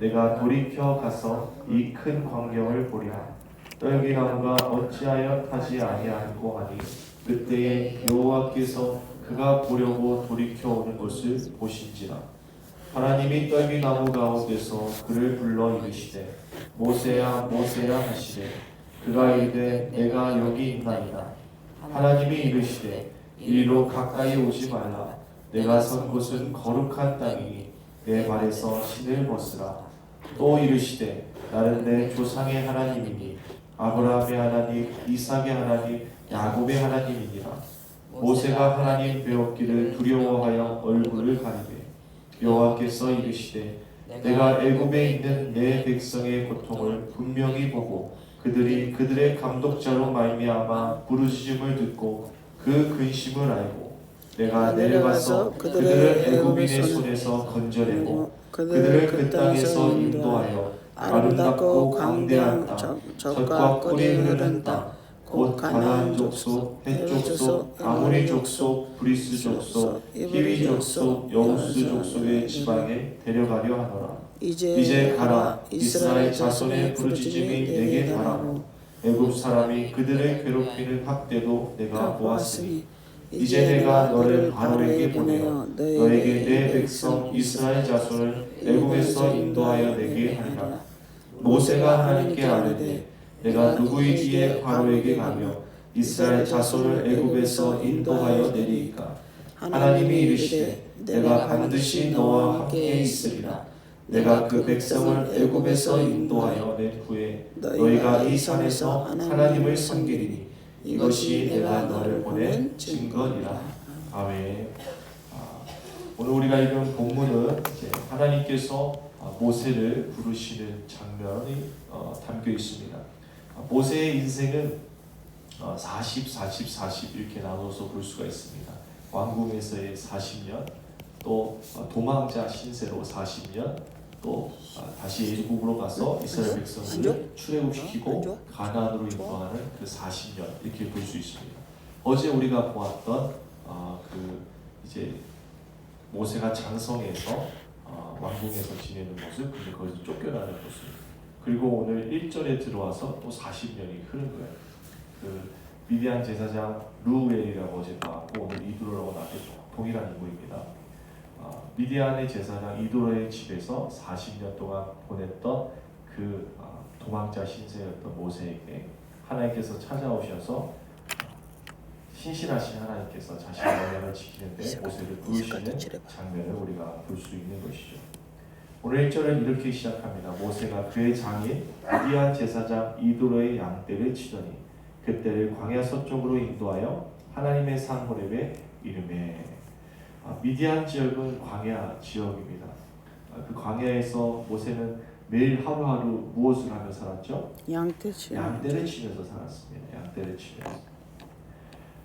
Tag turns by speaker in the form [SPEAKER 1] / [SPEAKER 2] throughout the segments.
[SPEAKER 1] 내가 돌이켜 가서 이 큰 광경을 보리라. 떨기나무가 어찌하여 타지 아니하고 하니 그때에 여호와께서 그가 보려고 돌이켜 오는 것을 보신지라. 하나님이 떨기나무 가운데서 그를 불러 이르시되 모세야 모세야 하시되 그가 이르되 내가 여기 있나이다. 하나님이 이르시되 이리로 가까이 오지 말라. 내가 선 곳은 거룩한 땅이니 내 발에서 신을 벗으라. 또 이르시되 나는 내 조상의 하나님이니 아브라함의 하나님 이삭의 하나님 야곱의 하나님이니라. 모세가 하나님 배웠기를 두려워하여 얼굴을 가리되 여호와께서 이르시되 내가 애굽에 있는 내 백성의 고통을 분명히 보고 그들이 그들의 감독자로 말미암아 부르짖음을 듣고 그 근심을 알고 내가 내려가서 그들을 애굽인의 손에서 건져내고 그들을 그 땅에서 인도하여 아름답고 광대한 땅 젖과 꿀이 흐르는 땅 곧 가나안 족속, 헷 족속, 아모리 족속, 브리스 족속, 히위 족속, 여부스 족속의 지방에 데려가려 하노라. 이제 가라. 이스라엘 자손의 부르짖음이 내게 가라고. 애굽 사람이 그들을 괴롭히는 학대도 내가 보았으니 이제 내가 너를 바로에게 보내어 너에게 내 백성 이스라엘 자손을 애굽에서 인도하여 내게 하리라. 모세가 하나님께 아뢰되 내가 누구이기에 바로에게 가며 이스라엘 자손을 애굽에서 인도하여 내리이까. 하나님이 이르시되 내가 반드시 너와 함께 있으리라. 내가 그 백성을 애굽에서 인도하여 낸 후에 너희가 이 산에서 하나님을 섬기리니 이것이 내가 너를 보낸 증거니라. 아멘. 오늘 우리가 읽은 본문은 하나님께서 모세를 부르시는 장면이 담겨 있습니다. 모세의 인생은 40, 40, 40 이렇게 나눠서 볼 수가 있습니다. 왕궁에서의 40년, 또 도망자 신세로 40년, 또 다시 애굽으로 가서 이스라엘 백성을 출애굽시키고 가나안으로 인도하는 그 40년 이렇게 볼 수 있습니다. 어제 우리가 보았던 그 이제 모세가 장성에서 왕궁에서 지내는 모습, 근데 거기서 쫓겨나는 모습. 그리고 오늘 1절에 들어와서 또 40년이 흐른 거예요. 그 미디안 제사장 루엘이라고 어제 나왔고 오늘 이도로라고 나왔죠. 동일한 인물입니다. 미디안의 제사장 이도로의 집에서 40년 동안 보냈던 그 도망자 신세였던 모세에게 하나님께서 찾아오셔서 신실하신 하나님께서 자신의 언약을 지키는데 모세를 부르시는 장면을 우리가 볼 수 있는 것이죠. 오늘 1절은 이렇게 시작합니다. 모세가 그의 장인 미디안 제사장 이도로의 양떼를 치더니 그떼를 광야 서쪽으로 인도하여 하나님의 산 호렙에 이르매. 미디안 지역은 광야 지역입니다. 그 광야에서 모세는 매일 하루하루 무엇을 하며 살았죠? 양떼를 치면서 살았습니다. 양떼를 치면서.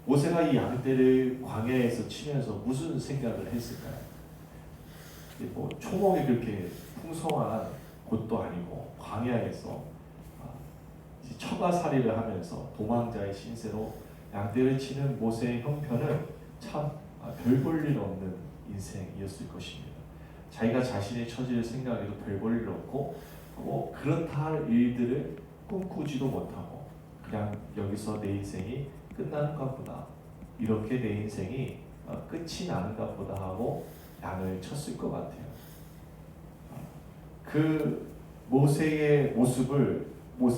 [SPEAKER 1] 모세가 이 양떼를 광야에서 치면서 무슨 생각을 했을까요? 뭐 초목이 그렇게 풍성한 곳도 아니고 광야에서 처가살이를 하면서 도망자의 신세로 양떼를 치는 모세의 형편은 참 별 볼 일 없는 인생이었을 것입니다. 자기가 자신의 처지를 생각해도 별 볼 일 없고 뭐 그렇다 할 일들을 꿈꾸지도 못하고 그냥 여기서 내 인생이 끝나는가 보다, 이렇게 내 인생이 끝이 나는가 보다 하고 양을 쳤을 것 같아요. 그 모세의 모습을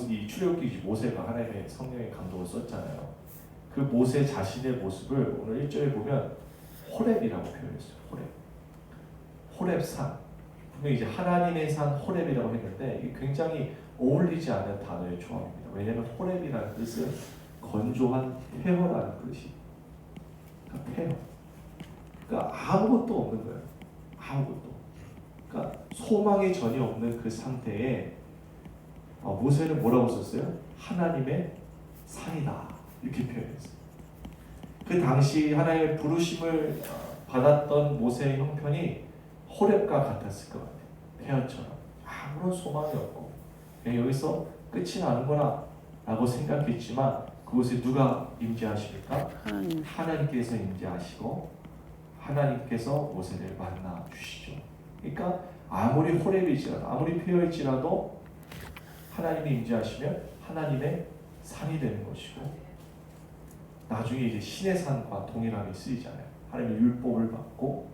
[SPEAKER 1] 이 출애굽기 모세가 하나님의 성령의 감동을 썼잖아요. 그 모세 자신의 모습을 오늘 1절에 보면 호렙이라고 표현했어요. 호렙산. 분명히 이제 하나님의 산 호렙이라고 했는데 이게 굉장히 어울리지 않는 단어의 조합입니다. 왜냐하면 호렙이라는 뜻은 건조한 폐허라는 뜻이. 그러니까 폐허. 그러니까 아무것도 없는 거예요. 아무것도. 그러니까 소망이 전혀 없는 그 상태에 모세는 뭐라고 썼어요? 하나님의 산이다 이렇게 표현했어요. 그 당시 하나님의 부르심을 받았던 모세의 형편이 호렙과 같았을 것 같아요. 폐허처럼 아무런 소망이 없고 그냥 여기서 끝이 나는구나 라고 생각했지만 그곳에 누가 임재하십니까? 하나님께서 임재하시고 하나님께서 모세를 만나 주시죠. 그러니까 아무리 호렙일지라도 아무리 폐허일지라도 하나님이 임재하시면 하나님의 산이 되는 것이고 나중에 이제 신의 산과 동일하게 쓰이잖아요. 하나님의 율법을 받고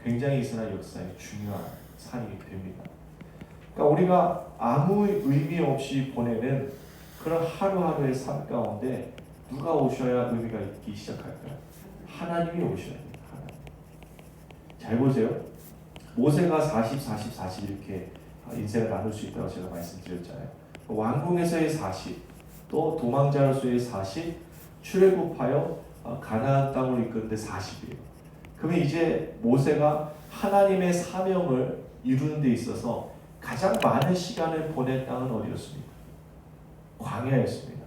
[SPEAKER 1] 굉장히 이스라엘 역사에 중요한 산이 됩니다. 그러니까 우리가 아무 의미 없이 보내는 그런 하루하루의 삶 가운데 누가 오셔야 의미가 있기 시작할까요? 하나님이 오셔야 됩니다. 하나님. 잘 보세요. 모세가 40, 40, 40 이렇게 인생을 나눌 수 있다고 제가 말씀드렸잖아요. 왕궁에서의 40, 또 도망자로서의 40, 출애굽하여 가나안 땅으로 이끄는데 40이에요. 그러면 이제 모세가 하나님의 사명을 이루는 데 있어서 가장 많은 시간을 보낸 땅은 어디였습니까? 광야였습니다.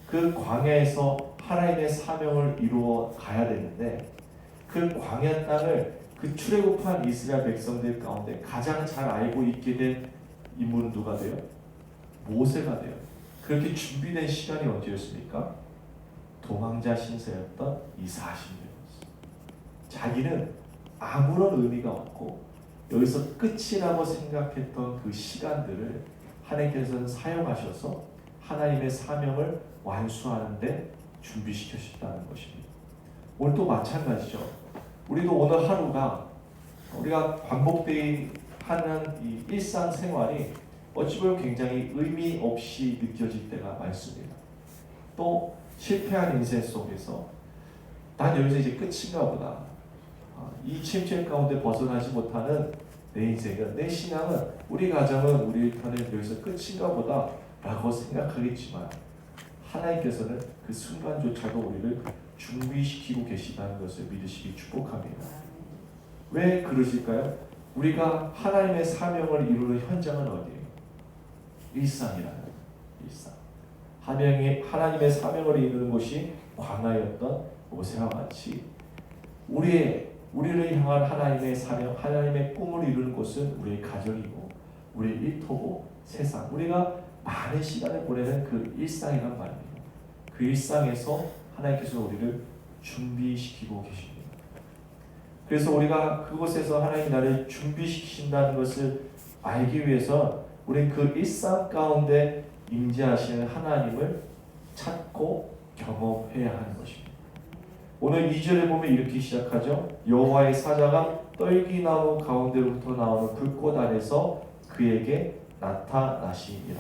[SPEAKER 1] 그 광야에서 하나님의 사명을 이루어 가야 되는데 그 광야 땅을 그 출애굽한 이스라엘 백성들 가운데 가장 잘 알고 있게 된 인물은 누가 돼요? 모세가 돼요. 그렇게 준비된 시간이 언제였습니까? 도망자 신세였던 이 40년이었어요. 자기는 아무런 의미가 없고 여기서 끝이라고 생각했던 그 시간들을 하나님께서는 사용하셔서 하나님의 사명을 완수하는데 준비시켜주셨다는 것입니다. 오늘도 마찬가지죠. 우리도 오늘 하루가 우리가 반복되이 하는 이 일상생활이 어찌 보면 굉장히 의미 없이 느껴질 때가 많습니다. 또 실패한 인생 속에서 난 여기서 이제 끝인가 보다. 이 침체 가운데 벗어나지 못하는 내 인생은, 내 신앙은, 우리 가정은, 우리 일터는 여기서 끝인가 보다 라고 생각하겠지만 하나님께서는 그 순간조차도 우리를 준비시키고 계시다는 것을 믿으시기 축복합니다. 왜 그러실까요? 우리가 하나님의 사명을 이루는 현장은 어디예요? 일상이라는 일상. 하나님의 사명을 이루는 곳이 광야였던 모세와 같이 우리를 향한 하나님의 사명, 하나님의 꿈을 이루는 곳은 우리의 가정이고 우리의 일터고 세상, 우리가 많은 시간을 보내는 그 일상이란 말입니다. 그 일상에서 하나님께서 우리를 준비시키고 계십니다. 그래서 우리가 그곳에서 하나님이 나를 준비시키신다는 것을 알기 위해서 우리는 그 일상 가운데 임재하시는 하나님을 찾고 경험해야 하는 것입니다. 오늘 2절에 보면 이렇게 시작하죠. 여호와의 사자가 떨기나무 가운데로부터 나오는 불꽃 아래서 그에게 나타나시니라.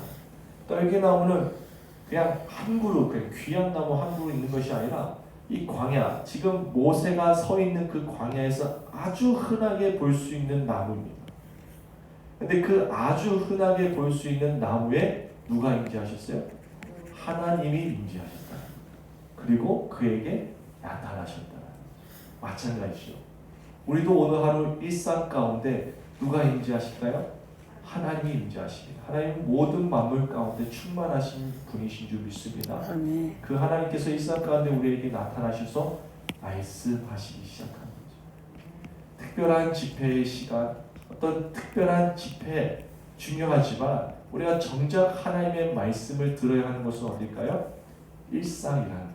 [SPEAKER 1] 떨기나무는 그냥 한 그루, 그냥 귀한 나무 한 그루 있는 것이 아니라 이 광야, 지금 모세가 서 있는 그 광야에서 아주 흔하게 볼 수 있는 나무입니다. 근데 그 아주 흔하게 볼 수 있는 나무에 누가 임재하셨어요? 하나님이 임재하셨다. 그리고 그에게 나타나셨다. 마찬가지죠. 우리도 오늘 하루 일상 가운데 누가 임재하실까요? 하나님이 임재하십니다. 하나님은 모든 만물 가운데 충만하신 분이신 줄 믿습니다. 그 하나님께서 일상 가운데 우리에게 나타나셔서 말씀하시기 시작한 거죠. 특별한 집회의 시간, 어떤 특별한 집회 중요하지만 우리가 정작 하나님의 말씀을 들어야 하는 것은 어딜까요? 일상이라는 거예요.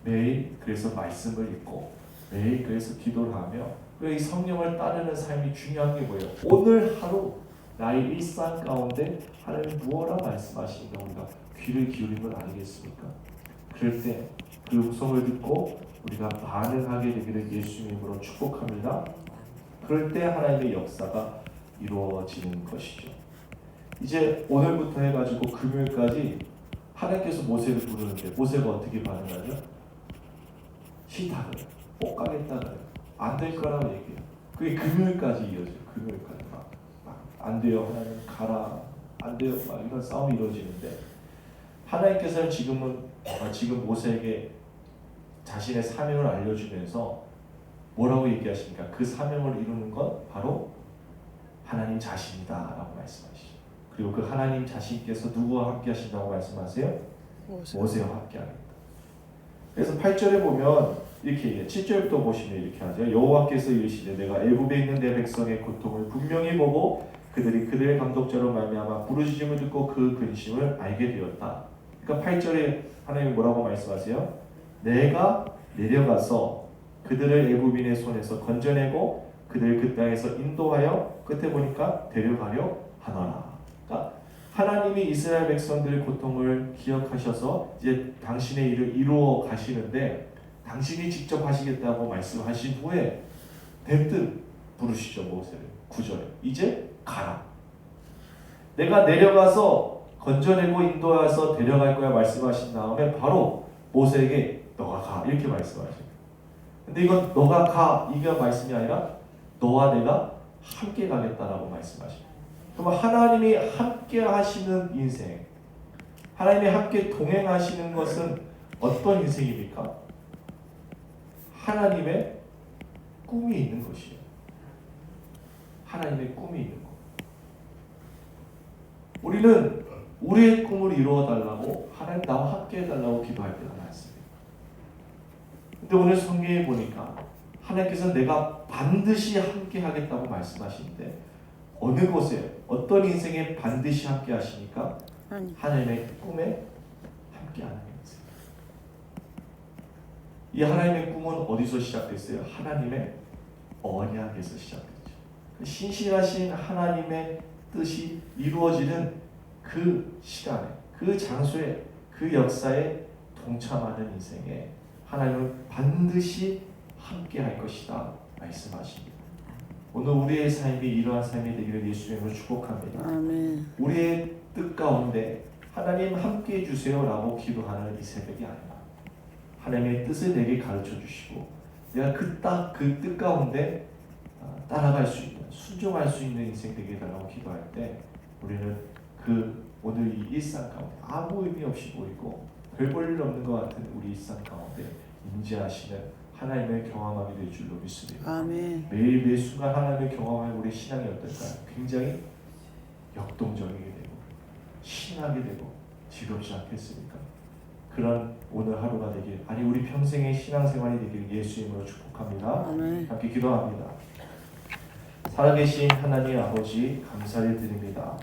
[SPEAKER 1] 매일 그래서 말씀을 읽고 매일 그래서 기도를 하며 이 성령을 따르는 삶이 중요한 게 뭐예요? 오늘 하루 나의 일상 가운데 하나님 무엇라 말씀하시는가 우리가 귀를 기울인 건 아니겠습니까? 그럴 때 그 음성을 듣고 우리가 반응하게 되기를 예수님 이름으로 축복합니다. 그럴 때 하나님의 역사가 이루어지는 것이죠. 이제 오늘부터 해가지고 금요일까지 하나님께서 모세를 부르는데 모세가 어떻게 반응하죠? 싫다 그래요. 못 가겠다 그래요. 안 될 거라고 얘기해요. 그게 금요일까지 이어져요. 금요일까지 막 안 돼요. 하나님 가라. 안 돼요. 막 이런 싸움이 이루어지는데 하나님께서는 지금 모세에게 자신의 사명을 알려주면서 뭐라고 얘기하십니까? 그 사명을 이루는 건 바로 하나님 자신이다라고 말씀하시죠. 그리고 그 하나님 자신께서 누구와 함께 하신다고 말씀하세요? 모세와 함께 하겠다. 그래서 8절에 보면 이렇게 얘기해요. 7절부터 보시면 이렇게 하죠. 여호와께서 이르시되 내가 애굽에 있는 내 백성의 고통을 분명히 보고 그들이 그들의 감독자로 말미암아 부르짖음을 듣고 그 근심을 알게 되었다. 그러니까 8절에 하나님이 뭐라고 말씀하세요? 내가 내려가서 그들을 애굽인의 손에서 건져내고 그들 그 땅에서 인도하여 끝에 보니까 데려가려 하노라. 그러니까 하나님이 이스라엘 백성들의 고통을 기억하셔서 이제 당신의 일을 이루어 가시는데 당신이 직접 하시겠다고 말씀하신 후에 대뜸 부르시죠. 모세를 9절에 이제 가라. 내가 내려가서 건져내고 인도해서 데려갈 거야 말씀하신 다음에 바로 모세에게 너가 가 이렇게 말씀하십니다. 근데 이건 너가 가 이게 말씀이 아니라 너와 내가 함께 가겠다라고 말씀하십니다. 그럼 하나님이 함께 하시는 인생, 하나님이 함께 동행하시는 것은 어떤 인생입니까? 하나님의 꿈이 있는 것이에요. 하나님의 꿈이 있는 것. 우리는 우리의 꿈을 이루어 달라고 하나님 나와 함께 해달라고 기도할 때가 많습니다. 근데 오늘 성경에 보니까 하나님께서 내가 반드시 함께 하겠다고 말씀하시는데 어느 곳에 어떤 인생에 반드시 함께 하시니까 하나님의 꿈에 함께 하는 인생. 이 하나님의 꿈은 어디서 시작됐어요? 하나님의 언약에서 시작됐죠. 신실하신 하나님의 뜻이 이루어지는 그 시간에, 그 장소에, 그 역사에 동참하는 인생에 하나님은 반드시 함께 할 것이다 말씀하십니다. 오늘 우리의 삶이 이러한 삶이 되기를 예수님으로 축복합니다.
[SPEAKER 2] 아멘.
[SPEAKER 1] 우리의 뜻 가운데 하나님 함께 해주세요라고 기도하는 이 새벽이 아니라 하나님의 뜻을 내게 가르쳐 주시고 내가 그 뜻 가운데 따라갈 수 있는, 순종할 수 있는 인생 되게 해달라고 기도할 때 우리는 오늘 이 일상 가운데 아무 의미 없이 보이고 별 볼 일 없는 것 같은 우리 일상 가운데 임재하시는 하나님을 경험하게 될 줄로 믿습니다.
[SPEAKER 2] 아멘.
[SPEAKER 1] 매일 매 순간 하나님을 경험하는 우리 신앙이 어떨까요? 굉장히 역동적이게 되고 신나게 되고 즐겁지 않겠습니까? 그런 오늘 하루가 되길, 아니 우리 평생의 신앙생활이 되길 예수님으로 축복합니다.
[SPEAKER 2] 아멘.
[SPEAKER 1] 함께 기도합니다. 살아계신 하나님 아버지 감사를 드립니다.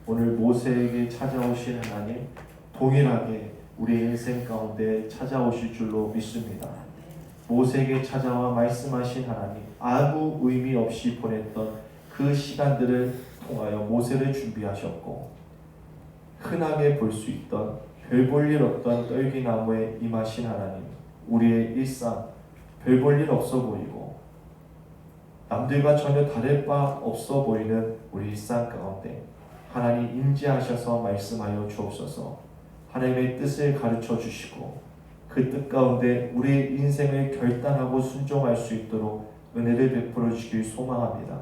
[SPEAKER 1] 오늘 모세에게 찾아오신 하나님 동일하게 우리의 인생 가운데 찾아오실 줄로 믿습니다. 모세에게 찾아와 말씀하신 하나님, 아무 의미 없이 보냈던 그 시간들을 통하여 모세를 준비하셨고 흔하게 볼 수 있던 별 볼 일 없던 떨기나무에 임하신 하나님, 우리의 일상 별 볼 일 없어 보이고 남들과 전혀 다를 바 없어 보이는 우리 일상 가운데 하나님 임재하셔서 말씀하여 주옵소서. 하나님의 뜻을 가르쳐 주시고 그 뜻 가운데 우리의 인생을 결단하고 순종할 수 있도록 은혜를 베풀어 주길 소망합니다.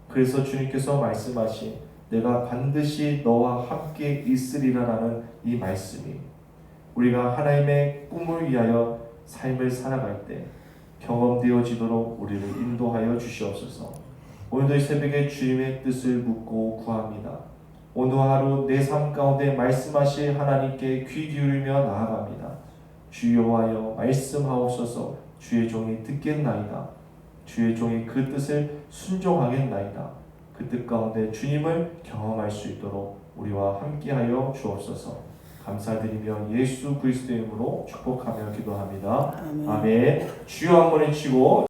[SPEAKER 1] 그래서 주님께서 말씀하신 내가 반드시 너와 함께 있으리라는 이 말씀이 우리가 하나님의 꿈을 위하여 삶을 살아갈 때 경험되어지도록 우리를 인도하여 주시옵소서. 오늘도 이 새벽에 주님의 뜻을 묻고 구합니다. 오늘 하루 내 삶 가운데 말씀하실 하나님께 귀 기울이며 나아갑니다. 주여와여 말씀하옵소서. 주의 종이 듣겠나이다. 주의 종이 그 뜻을 순종하겠나이다. 그 뜻 가운데 주님을 경험할 수 있도록 우리와 함께하여 주옵소서. 감사드리며 예수 그리스도의 이름으로 축복하며 기도합니다.
[SPEAKER 2] 아멘.
[SPEAKER 1] 아멘. 주여 한번 외치고